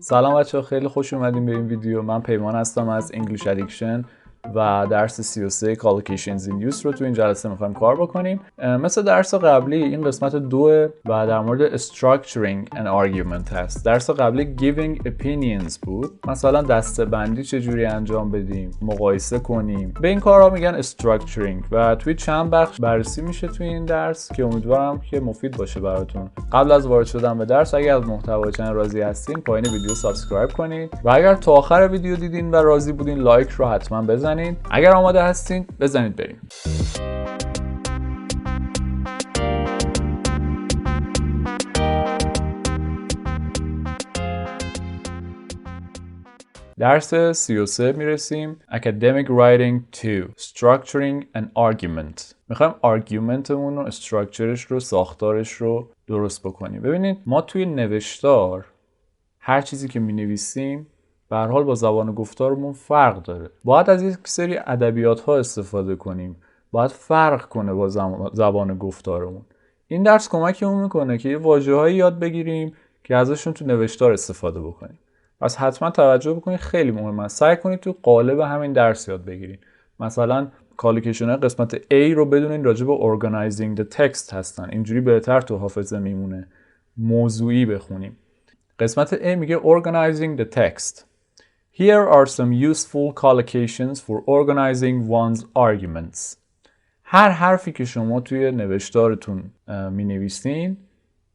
سلام بچه‌ها، خیلی خوش اومدین به این ویدیو. من پیمان هستم از انگلیش ادیکشن و درس 33 Collocations in Use رو تو این جلسه میخوایم کار بکنیم. مثل درس قبلی این قسمت 2 و در مورد Structuring an Argument هست. درس قبلی Giving Opinions بود. مثلا دسته‌بندی چجوری انجام بدیم، مقایسه کنیم. به این کارها میگن Structuring و توی چند بخش بررسی میشه توی این درس که امیدوارم که مفید باشه براتون. قبل از وارد شدن به درس اگر از محتوای چنل راضی هستین پایین ویدیو سابسکرایب کنید و اگر تا آخر ویدیو دیدین و راضی بودین لایک رو حتما بزنید. اگر آماده هستین بزنید بریم. درس 33 میرسیم. Academic Writing 2 Structuring an Argument. میخوایم آرگومنتمون رو، استراکچرش رو، ساختارش رو درست بکنیم. ببینید ما توی نوشتار هر چیزی که مینویسیم به هر حال با زبان گفتارمون فرق داره. باید از یک سری ادبیات ها استفاده کنیم. باید فرق کنه با زبان گفتارمون. این درس کمکمون میکنه که یه واژه‌هایی یاد بگیریم که ازشون تو نوشتار استفاده بکنیم. پس حتما توجه بکنید، خیلی مهمه. سعی کنید تو قالب همین درس یاد بگیرید. مثلا کالوکیشن قسمت A رو بدونین راجع به Organising the text هستن. اینجوری بهتر تو حافظه میمونه. موضوعی بخونیم. قسمت A میگه Organizing the text. Here are some useful collocations for organizing one's arguments. هر حرفی که شما توی نوشتارتون می نویسین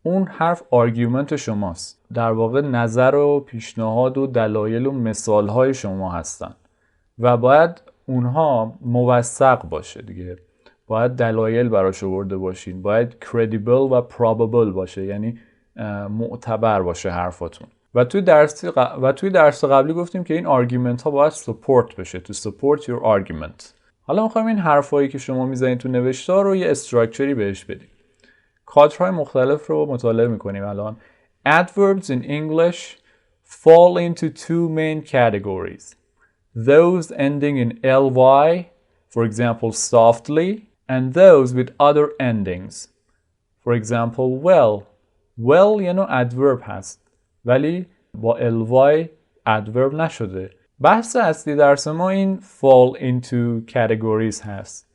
اون حرف آرگومنت شماست. در واقع نظر و پیشنهاد و دلایل و مثالهای شما هستن و باید اونها موثق باشه دیگه. باید دلایل براش آورده باشین. باید credible و probable باشه، یعنی معتبر باشه حرفاتون. و توی درس قبلی گفتیم که این آرگومنت ها باید سپورت بشه. to support your argument. حالا میخوایم این حرفایی که شما میزنید تو نوشتار رو یه استراکچری بهش بدیم. کادرهای مختلف رو مطالعه میکنیم الان. Adverbs in English fall into two main categories. Those ending in ly, for example softly, and those with other endings. For example well. well یه نوع adverb هست ولی با ly adverb نشده. بحث اصلی درس ما این fall into categories هست.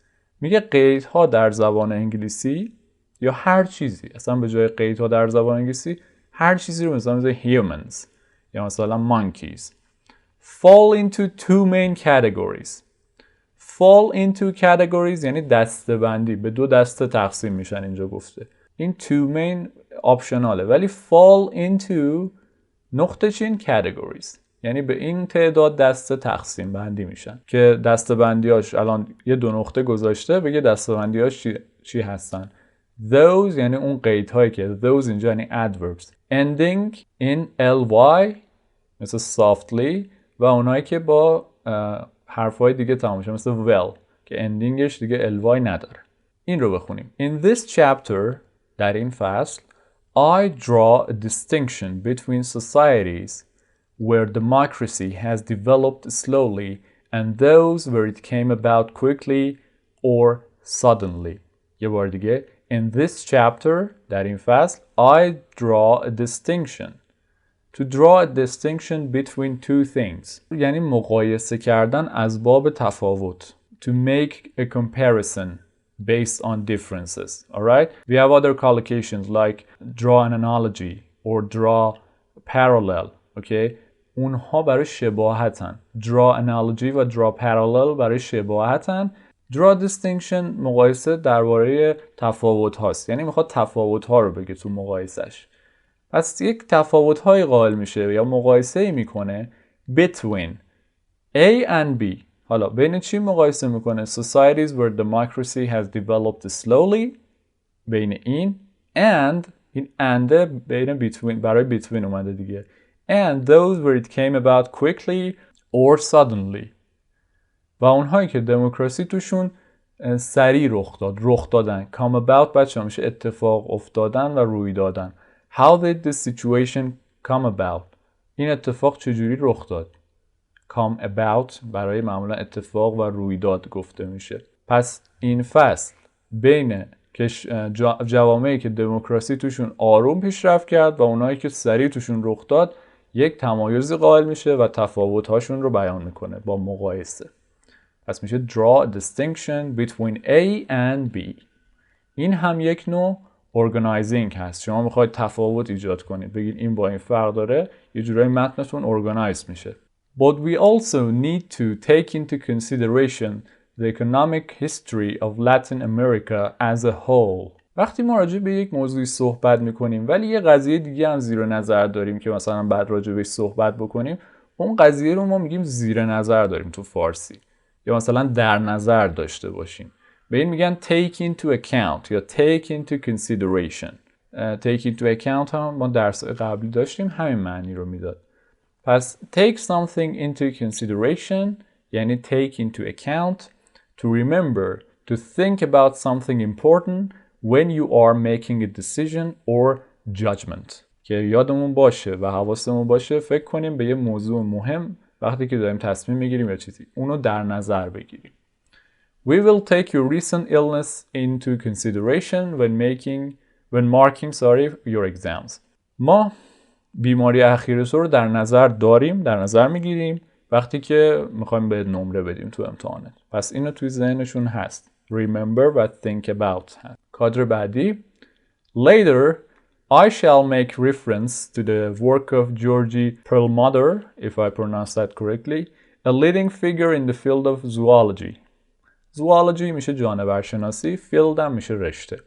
میگه قیدها در زبان انگلیسی یا هر چیزی، اصلا به جای قیدها در زبان انگلیسی هر چیزی رو مثلا humans یا مثلا monkeys fall into two main categories. fall into categories یعنی دسته‌بندی، به دو دسته تقسیم میشن اینجا گفته. این two main آپشناله ولی fall into نقطه چین categories یعنی به این تعداد دسته تقسیم بندی میشن که دسته بندیاش الان یه دو نقطه گذاشته بگه دسته بندیاش چی هستن. those یعنی اون قیدهایی که those اینجا یعنی adverbs ending in ly مثل softly و اونایی که با حرفای دیگه تمام میشه مثل well که endingش دیگه ly نداره. این رو بخونیم. In this chapter در این فصل I draw a distinction between societies where democracy has developed slowly and those where it came about quickly or suddenly. یه بار دیگه. In this chapter در این فصل I draw a distinction. To draw a distinction between two things یعنی مقایسه کردن از باب تفاوت. To make a comparison based on differences. Alright? We have other collocations like draw an analogy or draw parallel. Okay? اونها برای شباهتن. Draw analogy و draw parallel برای شباهتن. Draw distinction مقایسه درباره تفاوت هاست. یعنی میخواد تفاوت ها رو بگه تو مقایسش. پس یک تفاوت های قائل میشه یا مقایسه میکنه between A and B. حالا بین چی مقایسه میکنه؟ Societies where democracy has developed slowly بین این and این and بین between برای between اومده دیگه and those where it came about quickly or suddenly و اونهایی که دموکراسی توشون سریع رخ دادن. come about بچه میشه اتفاق افتادن و روی دادن. how did this situation come about این اتفاق چجوری رخ داد؟ come about برای معمولا اتفاق و رویداد گفته میشه. پس این فصل بین جوامعی که دموکراسی توشون آروم پیشرفت کرد و اونایی که سریع توشون رخ داد یک تمایزی قائل میشه و تفاوت‌هاشون رو بیان میکنه با مقایسه. پس میشه draw a distinction between A and B. این هم یک نوع Organising هست. شما میخواید تفاوت ایجاد کنید، بگید این با این فرق داره، یه جورایی متنتون organize میشه. But we also need to take into consideration the economic history of Latin America as a whole. وقتی ما راجع به یک موضوعی صحبت میکنیم ولی یه قضیه دیگه هم زیر نظر داریم که مثلا بعد راجع بهش صحبت بکنیم، اون قضیه رو ما میگیم زیر نظر داریم تو فارسی، یا مثلا در نظر داشته باشیم. به این میگن take into account یا take into consideration. take into account هم ما درس قبلی داشتیم، همین معنی رو میداد. پس take something into consideration یعنی take into account, to remember, to think about something important when you are making a decision or judgment. که یادمون باشه و حواسمون باشه فکر کنیم به یه موضوع مهم وقتی که داریم تصمیم میگیریم یا چیزی، اونو در نظر بگیریم. We will take your recent illness into consideration when marking your exams. ما بیماری اخیر تو رو در نظر میگیریم وقتی که میخوایم به نمره بدیم تو امتحانات. پس اینو توی ذهنشون هست. Remember و think about هست. کادر بعدی. Later, I shall make reference to the work of Georgi Perlmutter, if I pronounce that correctly, a leading figure in the field of zoology. zoology میشه جانورشناسی، field هم میشه رشته.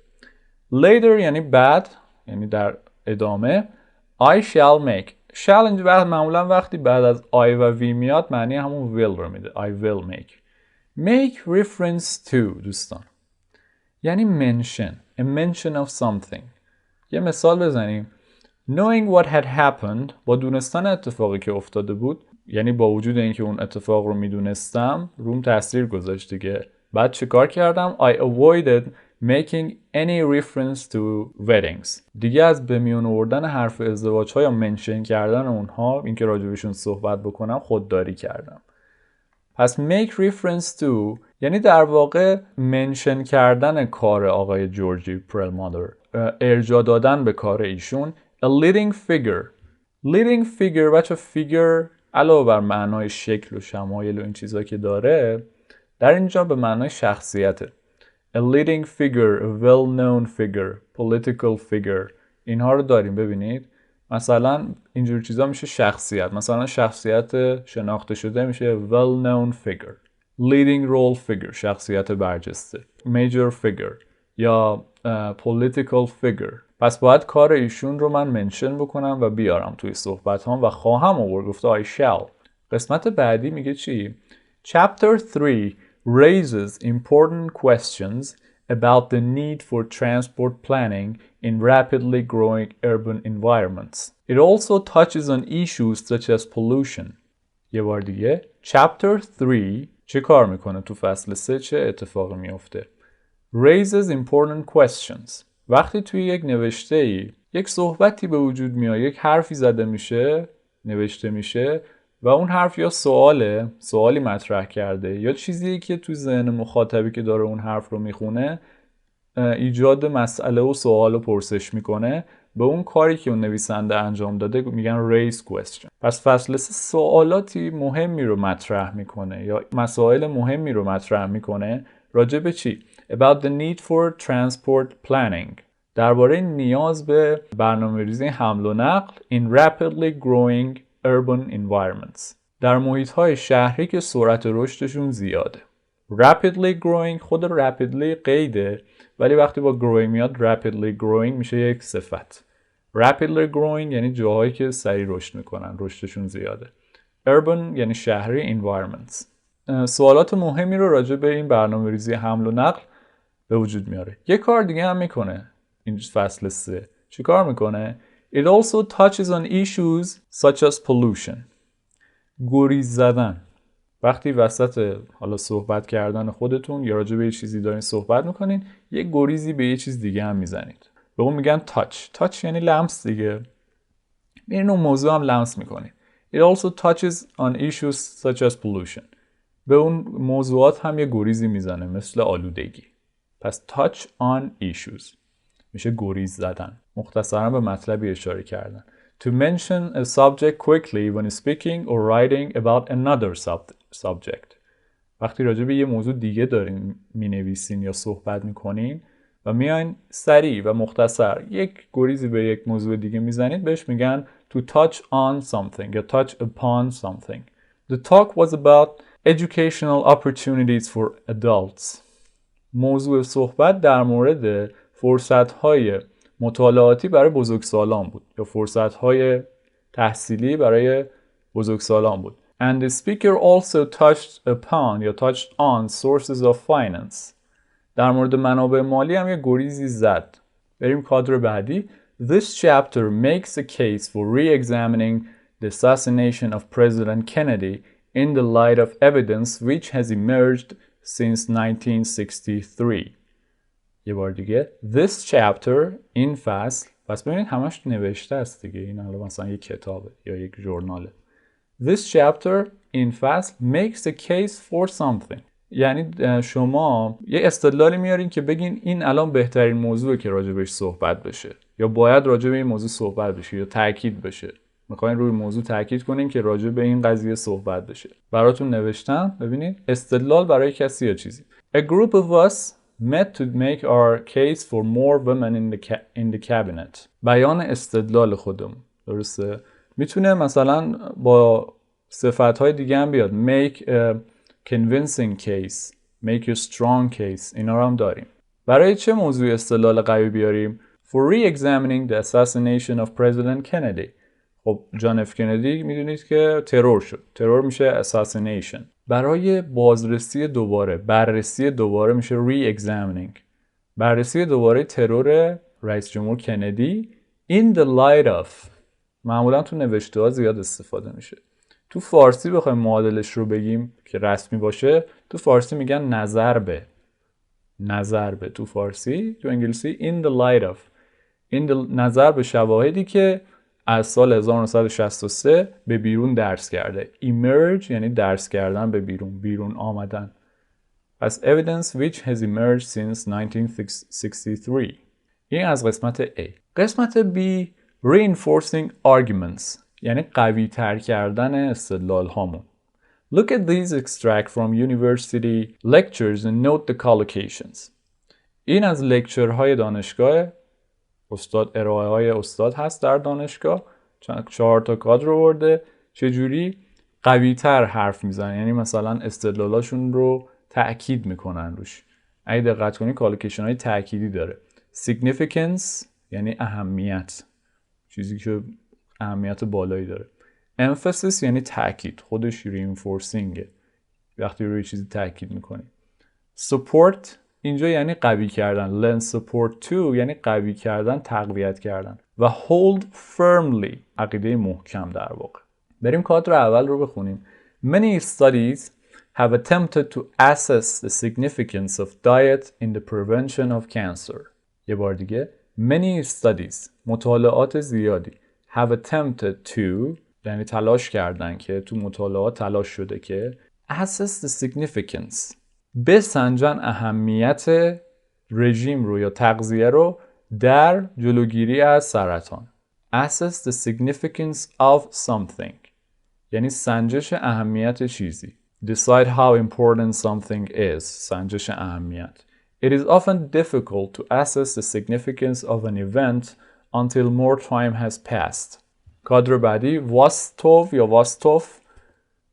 Later یعنی بعد، یعنی در ادامه. I shall make. shall اینجا معمولا وقتی بعد از I و V میاد معنی همون will رو میده. I will make. Make reference to دوستان یعنی mention. A mention of something. یه مثال بزنیم. Knowing what had happened با دونستن اتفاقی که افتاده بود، یعنی با وجود اینکه اون اتفاق رو میدونستم روم تاثیر گذاشت دیگه. بعد چه کار کردم؟ I avoided making any reference to weddings. دیگه از به میون آوردن حرف ازدواج ها یا منشن کردن اونها، اینکه راجبشون صحبت بکنم، خودداری کردم. پس make reference to یعنی در واقع منشن کردن کار آقای جورجی پرلمادر، ارجاع دادن به کار ایشون. A leading figure. leading figure بچه figure علاوه بر معنای شکل و شمایل و این چیزا که داره، در اینجا به معنای شخصیته. A leading figure, a well-known figure, political figure. اینها رو داریم. ببینید مثلا اینجور چیزا میشه شخصیت. مثلا شخصیت شناخته شده میشه well-known figure. Leading role figure شخصیت برجسته. Major figure یا political figure. پس باید کار ایشون رو من منشن بکنم و بیارم توی صحبت هم و خواهم آورد. گفته I shall. قسمت بعدی میگه چی؟ Chapter 3 raises important questions about the need for transport planning in rapidly growing urban environments. It also touches on issues such as pollution. یه بار دیگه. Chapter 3 چه کار میکنه تو فصل 3؟ چه اتفاقی میفته؟ Raises important questions. وقتی توی یک نوشته‌ای یک صحبتی به وجود میاد، یک حرفی زده میشه، نوشته میشه و اون حرف یا سوالی مطرح کرده یا چیزی که تو ذهن مخاطبی که داره اون حرف رو میخونه ایجاد مسئله و سوال و پرسش میکنه، به اون کاری که اون نویسنده انجام داده میگن raise question. پس فصل 3 سوالاتی مهمی رو مطرح میکنه یا مسائل مهمی رو مطرح میکنه راجع به چی؟ About the need for transport planning. درباره نیاز به برنامه‌ریزی حمل و نقل in rapidly growing urban environments. در محیط‌های شهری که سرعت رشدشون زیاده. Rapidly growing، خود rapidly قیده، ولی وقتی با growing میاد rapidly growing میشه یک صفت. Rapidly growing یعنی جاهایی که سریع رشد میکنن، رشدشون زیاده. Urban یعنی شهری، environments. سوالات مهمی رو راجع به این برنامه‌ریزی حمل و نقل به وجود میاره. یه کار دیگه هم میکنه این فصل 3. چی کار میکنه؟ It also touches on issues such as pollution. گریز زدن. وقتی وسط حالا صحبت کردن خودتون یا راجع به یه چیزی دارین صحبت میکنین، یه گریزی به یه چیز دیگه هم میزنید. به اون میگن touch یعنی لمس دیگه. این اون موضوع هم لمس میکنید. It also touches on issues such as pollution. به اون موضوعات هم یه گریزی میزنه مثل آلودگی. پس touch on issues میشه گریز زدن. مختصرا به مطلبی اشاره کردن. To mention a subject quickly when speaking or writing about another subject. وقتی راجع به یه موضوع دیگه دارین مینویسین یا صحبت میکنین و میاین سریع و مختصر یک گریزی به یک موضوع دیگه میزنید، بهش میگن to touch on something یا touch upon something. The talk was about educational opportunities for adults. موضوع صحبت در مورد فرصت‌های مطالعاتی برای بزرگسالان بود یا فرصت‌های تحصیلی برای بزرگسالان بود. And the speaker also touched upon یا touched on sources of finance. در مورد منابع مالی هم یه گریزی زد. بریم کادر بعدی. This chapter makes a case for re-examining the assassination of President Kennedy in the light of evidence which has emerged since 1963. یه بار دیگه. This chapter این فصل، پس ببینید همش نوشته است دیگه، این الان مثلا یک کتابه یا یک ژورناله. This chapter این فصل makes a case for something. یعنی شما یه استدلالی میارین که بگین این الان بهترین موضوعه که راجع بهش صحبت بشه یا باید راجع به این موضوع صحبت بشه یا تاکید بشه. میخواین روی موضوع تاکید کنین که راجع به این قضیه صحبت بشه. براتون نوشتم. ببینید استدلال برای کسی یا چیزی. A group of us met to make our case for more women in the cabinet. بیان استدلال خودمون. درسته؟ میتونه مثلا با صفت‌های دیگه هم بیاد. Make a convincing case, make a strong case. اینا رو هم داریم. برای چه موضوع استدلال قوی بیاریم؟ For re-examining the assassination of President Kennedy. خب جان اف کندی میدونید که ترور شد. ترور میشه assassination. برای بازرسی دوباره، بررسی دوباره میشه re-examining. بررسی دوباره ترور رئیس جمهور کندی in the light of. معمولا تو نوشته ها زیاد استفاده میشه. تو فارسی بخوایم معادلش رو بگیم که رسمی باشه، تو فارسی میگن نظر به. نظر به تو فارسی، تو انگلیسی in the light of. نظر به شواهدی که از سال 1963 به بیرون درس کرده. emerge یعنی درس کردن به بیرون، بیرون آمدن. پس evidence which has emerged since 1963. این از قسمت A. قسمت B reinforcing arguments یعنی قوی تر کردن استدلال هامون. Look at these extract from university lectures and note the collocations. این از لکچرهای دانشگاه استاد، ارائه های استاد هست در دانشگاه. 4 تا کادر رو برده چجوری قوی تر حرف میزنن، یعنی مثلا استدلالاشون رو تأکید میکنن روش. اگه دقت کنی کالوکیشن های تأکیدی داره. significance یعنی اهمیت، چیزی که اهمیت بالایی داره. emphasis یعنی تأکید، خودش reinforcing وقتی روی چیزی تأکید میکنی. support اینجا یعنی قوی کردن. lend support to یعنی قوی کردن، تقویت کردن. و hold firmly عقیده محکم در واقع. بریم کادر اول رو بخونیم. Many studies have attempted to assess the significance of diet in the prevention of cancer. یه بار دیگه. Many studies مطالعات زیادی have attempted to یعنی تلاش کردن که تو مطالعات تلاش شده که assess the significance بسنجن اهمیت رژیم رو یا تغذیه رو در جلوگیری از سرطان. Assess the significance of something یعنی سنجش اهمیت چیزی. Decide how important something is سنجش اهمیت. It is often difficult to assess the significance of an event until more time has passed. کادر بعدی واستوف یا واستوف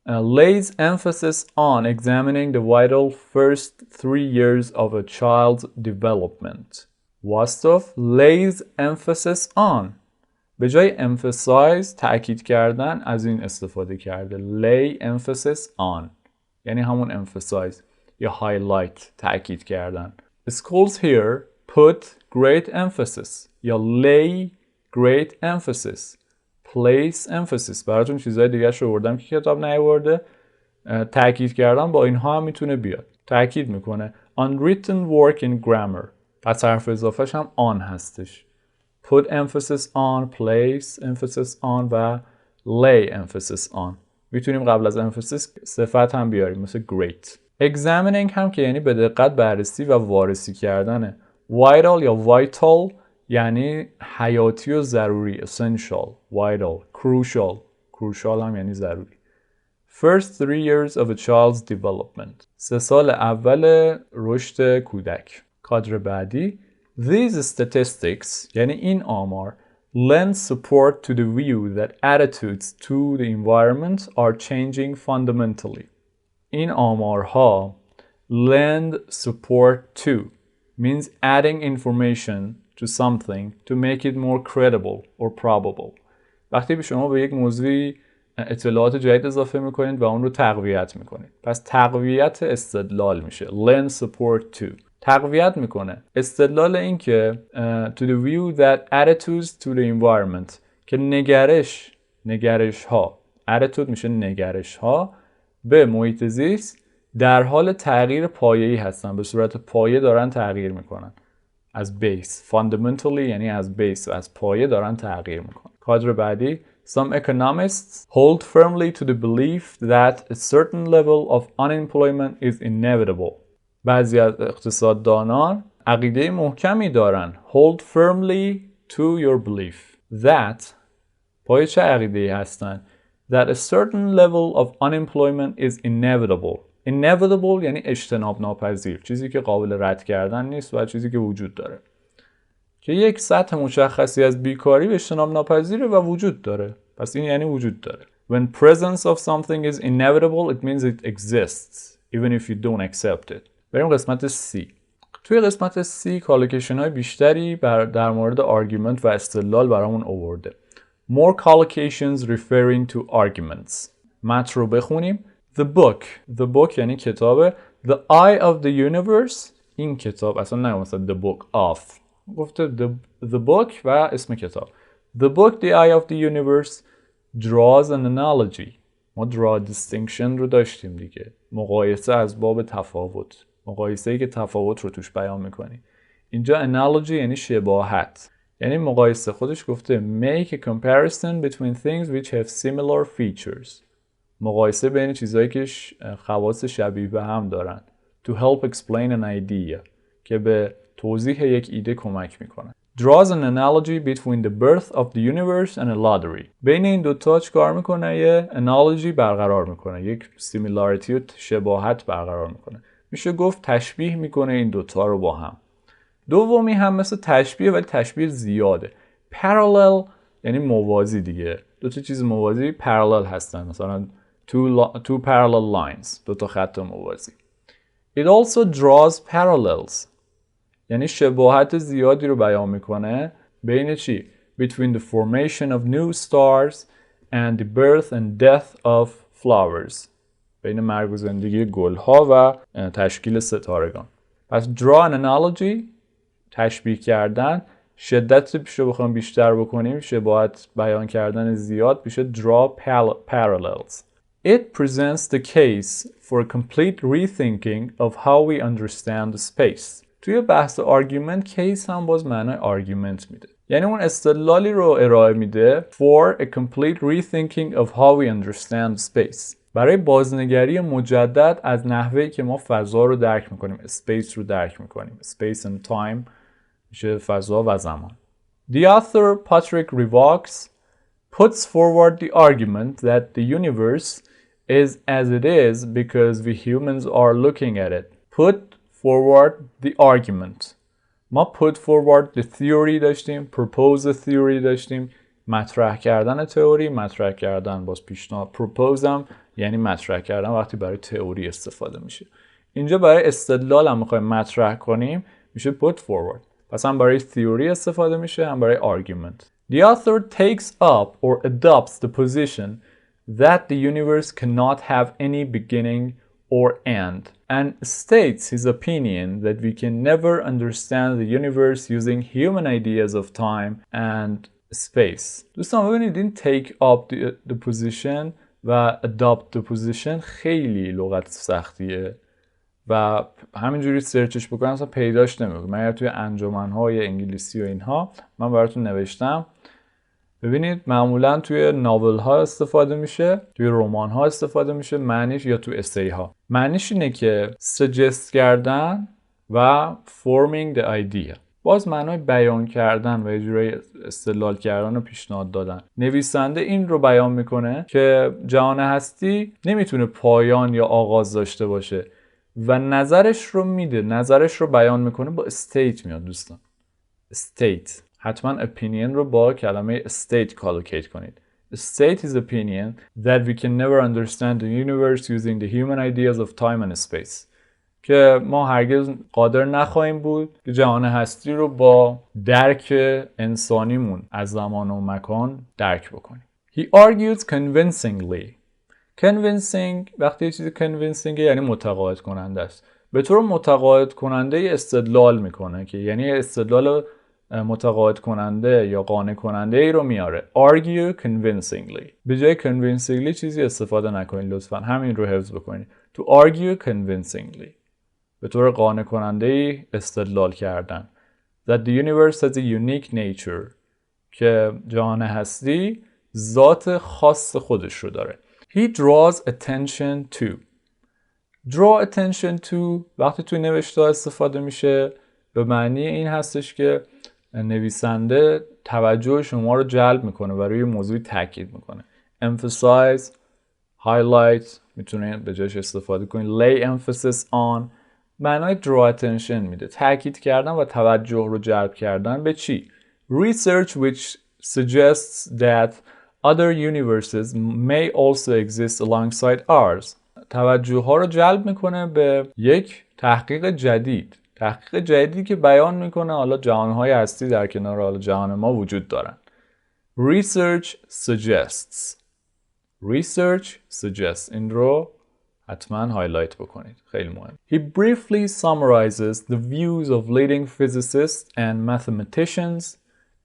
lays emphasis on examining the vital first 3 years of a child's development. واستوف lays emphasis on به جای emphasize تأکید کردن از این استفاده کرده. lay emphasis on یعنی همون emphasize یا highlight تأکید کردن. Schools here put great emphasis یا lay great emphasis place emphasis. براتون چیزای دیگه شو بردم که کتاب نیاورده. تأکید کردن با اینها هم میتونه بیاد. تأکید میکنه on written work in grammar. پس حرف اضافهش هم on هستش. put emphasis on, place emphasis on و lay emphasis on. میتونیم قبل از emphasis صفت هم بیاریم مثل great. examining هم که یعنی به دقت بررسی و وارسی کردنه. vital یا vital یعنی حیاتی و ضروری. essential, vital, crucial هم یعنی ضروری. First 3 years of a child's development. 3 سال اول رشد کودک. کادر بعدی. These statistics یعنی این آمار lend support to the view that attitudes to the environment are changing fundamentally. این آمارها lend support to means adding information to something to make it more credible or probable. وقتی شما به یک موضوعی اطلاعات جدید اضافه میکنید و اون رو تقویت میکنید. پس تقویت استدلال میشه. lend support to. تقویت میکنه. استدلال این که to the view that attitudes to the environment که نگرش ها attitude میشه نگرش ها به محیط زیست در حال تغییر پایه‌ای هستن. به صورت پایه دارن تغییر میکنن. از بیس. fundamentally یعنی از بیس و از پایه دارن تغییر میکنن. کادر بعدی. Some economists hold firmly to the belief that a certain level of unemployment is inevitable. بعضی از اقتصاددانان عقیده محکمی دارن. Hold firmly to your belief that پای چه عقیده‌ای هستن؟ That a certain level of unemployment is inevitable. Inevitable یعنی اجتناب ناپذیر. چیزی که قابل رد کردن نیست و چیزی که وجود داره. که یک سطح مشخصی از بیکاری اجتناب ناپذیره و وجود داره. پس این یعنی وجود داره. When presence of something is inevitable, it means it exists, even if you don't accept it. بریم قسمت C. توی قسمت C کالوکیشن های بیشتری در مورد آرگومنت و استدلال برامون آورده. More collocations referring to arguments. متن رو بخونیم. The book یعنی کتابه. The eye of the universe. این کتاب اصلا نه مثلا the book of. گفته the book و اسم کتاب. The book the eye of the universe draws an analogy. ما draw distinction رو داشتیم دیگه. مقایسه از باب تفاوت. مقایسه‌ای که تفاوت رو توش بیان می‌کنی. اینجا analogy یعنی شباهت. یعنی مقایسه. خودش گفته make a comparison between things which have similar features. مقایسه بین چیزهایی که خواص شبیه به هم دارن. To help explain an idea. که به توضیح یک ایده کمک میکنن. Draws an analogy between the birth of the universe and a lottery. بین این دوتا چیکار میکنه؟ یه analogy برقرار میکنه. یک similarity و شباهت برقرار میکنه. میشه گفت تشبیه میکنه این دوتا رو با هم. دومی هم مثل تشبیه ولی تشبیه زیاده. Parallel یعنی موازی دیگه. دوتا چیز موازی parallel هستن. مثلا two parallel lines. دوتا خط موازی. It also draws parallels. یعنی شباهت زیادی رو بیان میکنه بین چی؟ Between the formation of new stars and the birth and death of flowers. بین مرگ و زندگی گلها و تشکیل ستارگان. پس draw an analogy تشبیه کردن. شدت رو بخوام بیشتر بکنیم شباهت بیان کردن زیاد میشه draw parallels. It presents the case for a complete rethinking of how we understand space. توی بحث آرگومنت کیس هم باز معنای آرگومنت میده. یعنی اون استدلالی رو ارائه میده for a complete rethinking of how we understand space. برای بازنگری مجدد از نحوهی که ما فضا رو درک میکنیم. space رو درک میکنیم. space and time میشه فضا و زمان. The author Patrick Rivaux puts forward the argument that the universe is as it is because we humans are looking at it. Put forward the argument. ما put forward the theory داشتیم. propose the theory داشتیم. مطرح کردن تئوری. مطرح کردن باز پیشنهاد. propose هم یعنی مطرح کردن وقتی برای تئوری استفاده میشه. اینجا برای استدلال هم میخوایم مطرح کنیم میشه put forward. پس هم برای theory استفاده میشه هم برای argument. The author takes up or adopts the position that the universe cannot have any beginning or end and states his opinion that we can never understand the universe using human ideas of time and space. دوستان ببینید این take up the position و adopt the position خیلی لغت سختیه و همینجوری سرچش بکنم اصلا پیداش نمیکنم. من توی انجمن‌های انگلیسی و اینها من براتون نوشتم. ببینید معمولا توی ناول ها استفاده میشه، توی رمان ها استفاده میشه، معنیش یا توی اسی ها. معنیش اینه که suggest کردن و forming the idea. باز معنای بیان کردن و یه جورایی استدلال کردن رو پیشنهاد دادن. نویسنده این رو بیان میکنه که جهان هستی نمیتونه پایان یا آغاز داشته باشه و نظرش رو میده، نظرش رو بیان میکنه. با state میاد دوستان. state. حتما opinion رو با کلمه state کالوکیت کنید. State is opinion that we can never understand the universe using the human ideas of time and space. که ما هرگز قادر نخواهیم بود که جهان هستی رو با درک انسانیمون از زمان و مکان درک بکنیم. He argues convincingly. Convincing وقتی یه چیزی convincing یعنی متقاعد کننده است. به طور متقاعد کننده استدلال میکنه که یعنی استدلال متقاعد کننده یا قانع کننده ای رو میاره. Argue convincingly. به جای convincingly چیزی استفاده نکنید لطفا. همین رو حفظ بکنید. To argue convincingly. به طور قانع کننده ای استدلال کردن. That the universe has a unique nature. که جهان هستی ذات خاص خودش رو داره. He draws attention to. Draw attention to وقتی توی نوشته استفاده میشه به معنی این هستش که نویسنده توجه شما رو جلب میکنه و روی موضوعی تاکید میکنه. Emphasize, highlight میتونید به جایش استفاده کنید. Lay emphasis on معنای draw attention میده. تاکید کردن و توجه رو جلب کردن به چی؟ Research which suggests that other universes may also exist alongside ours. توجه ها رو جلب میکنه به یک تحقیق جدید. تحقیق جدیدی که بیان میکنه حالا جهانهای هستی در کنار حالا جهان ما وجود دارن. Research suggests. Research suggests. این رو حتما هایلایت بکنید. خیلی مهم. He briefly summarizes the views of leading physicists and mathematicians,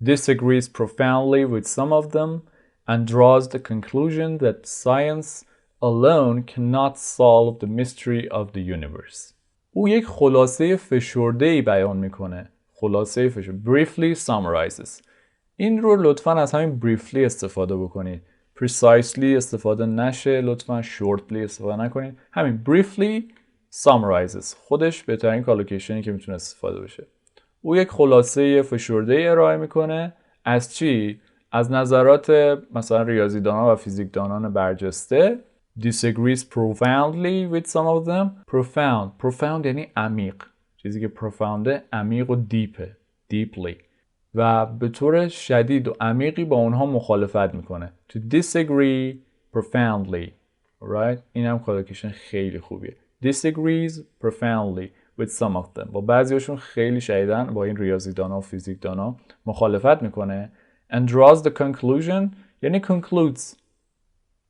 disagrees profoundly with some of them, and draws the conclusion that science alone cannot solve the mystery of the universe. او یک خلاصه فشرده‌ای بیان میکنه. خلاصه فشرده. Briefly summarizes. این رو لطفاً از همین briefly استفاده بکنید. Precisely استفاده نشه. لطفاً shortly استفاده نکنید. همین briefly summarizes. خودش بهترین کالوکیشنی که میتونه استفاده بشه. او یک خلاصه فشرده‌ای ارائه میکنه. از چی؟ از نظرات مثلا ریاضیدانان و فیزیکدانان برجسته. Disagrees profoundly with some of them. Profound یعنی عمیق. چیزی که profound عمیق و دیپه. Deeply. و به طور شدید و عمیقی با اونها مخالفت میکنه. To disagree profoundly. Right? این هم کالوکیشن خیلی خوبیه. Disagrees profoundly with some of them. با بعضیاشون خیلی شدیدن با این ریاضیدانا و فیزیکدانا مخالفت میکنه. And draws the conclusion یعنی concludes.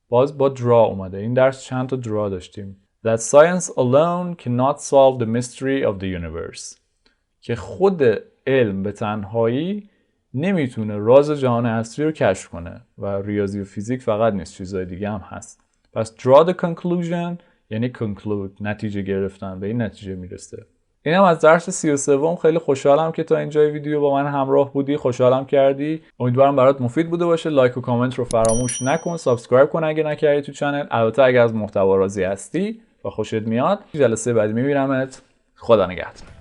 باز با draw اومده. این درس چند تا draw داشتیم. That science alone cannot solve the mystery of the universe. که خود علم به تنهایی نمیتونه راز جهان هستی رو کشف کنه و ریاضی و فیزیک فقط نیست، چیزهای دیگه هم هست. پس draw the conclusion یعنی conclude، نتیجه گرفتن، به این نتیجه میرسه. این هم از درس 33. خیلی خوشحالم که تا اینجای ویدیو با من همراه بودی، خوشحالم کردی. امیدوارم برات مفید بوده باشه. لایک و کامنت رو فراموش نکن. سابسکرایب کن اگه نکردی تو چنل. البته اگه از محتوا راضی هستی و خوشت میاد. جلسه بعدی میبینمت. خدا نگهدار.